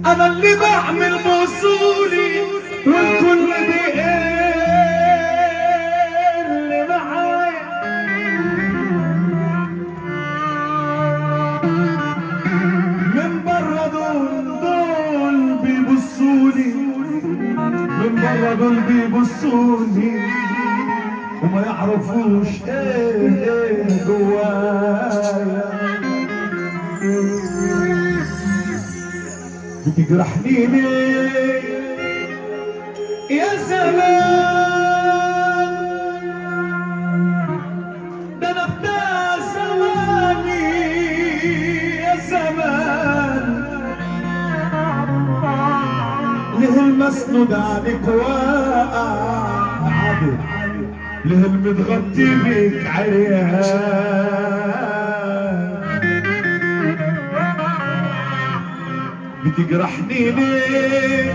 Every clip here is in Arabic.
انا اللي بعمل موصولي والكل اللي معايا. من برا دول بيبصولي، من برا دول بيبصولي وما يعرفوش ايه جوايا. بتجرحني ليه يا زمان؟ ده انا بتاع ثواني يا زمان. ليه المسند عليك واقع عبد، ليه المتغطي بيك عريان؟ بتجرحني ليه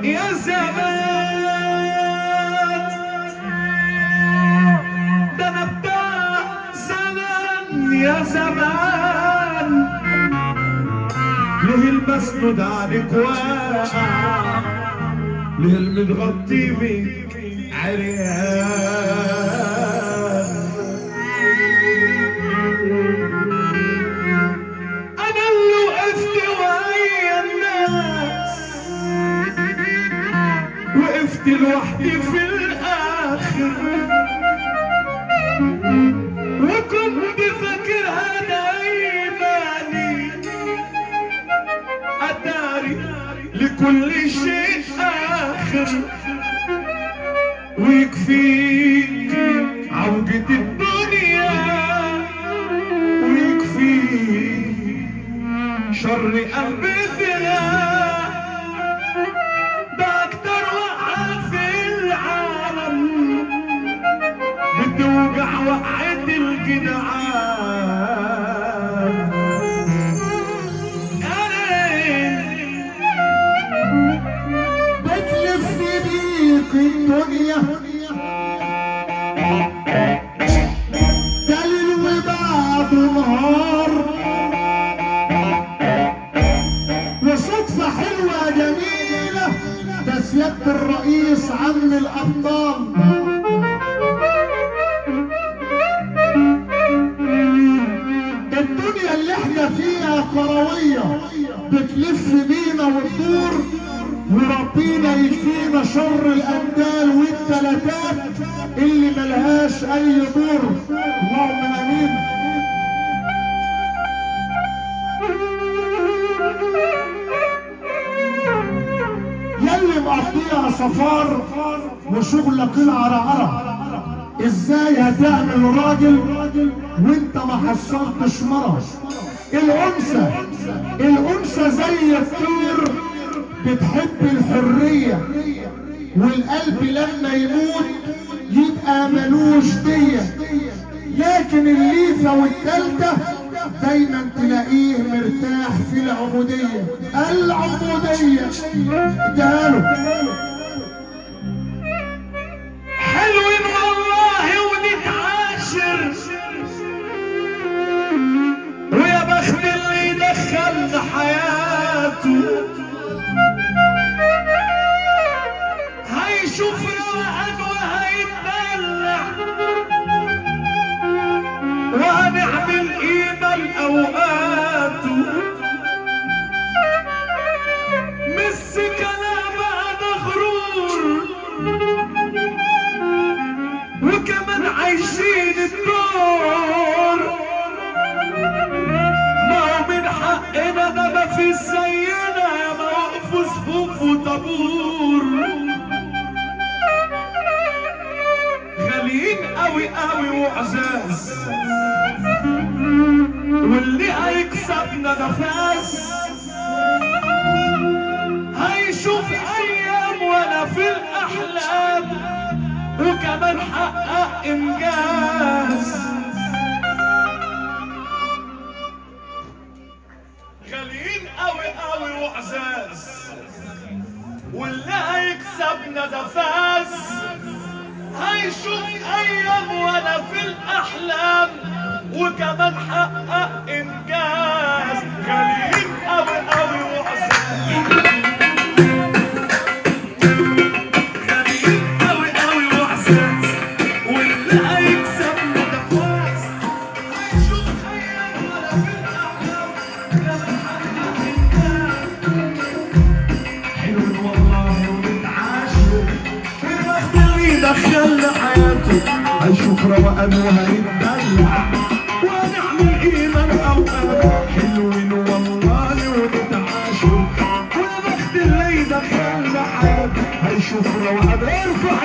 يا زمان؟ ده انا بتاع زمان يا زمان. ليه المسند عليك واقع، ليه المتغطي بيك عريان؟ انا اللي وقفت ويا الناس، وقفت لوحدي في الاخر، وكنت فاكرها دايماني اتاري لكل شيء اخر. ويكفيك عوجة الدنيا، ويكفيك شر قلبي فيها. ده اكتر وقعة في العالم بتوجع وقعة الجدعان. بتلف بيك الدنيا ده ليل وبعد نهار، وصدفة حلوة جميلة ده سيادة الرئيس عم الأبطال. الدنيا اللي احنا فيها كروية بتلف بينا وتدور، وربنا يكفينا شر الاندال والتلاتات اللي ملهاش اي دور. اللهم امين. يلي مقضيها صفار وشغلك العرعرة، ازاي هتعمل راجل وانت ما حصلتش مرة؟ الانثى زي الطير بتحب الحرية، والقلب لما يموت يبقى ملوش دية. لكن الليثة والتالتة دايما تلاقيه مرتاح في العبودية. العبودية اداله حلوين والله ونتعاشر، ويا بخت اللي دخل حياته. هيشوف روقان وهيتدلع، وهنعمل قيمة لأوقاته. مس كلام أنا غرور، وكمان عايشين الدور. ما هو من حقنا ده ما في زينا، يا ما وقفوا صفوف وطابور. غاليين قوي قوي وعزاز، واللي هيكسبنا نفاس. هيشوف ايام ولا في الاحلام، وكمان حقق انجاز. غاليين قوي قوي وعزاز، واللي هيكسبنا ده فاز. هيشوف ايام ولا في الاحلام، وكمان حقق انجاز. غاليين قوي قوي روقان وهنتدلع وهنعمل ايمان اوقات حلوين والله ونتعاشر ويا بخت اللي يدخلنا حياة هيشوف روقان. ارفع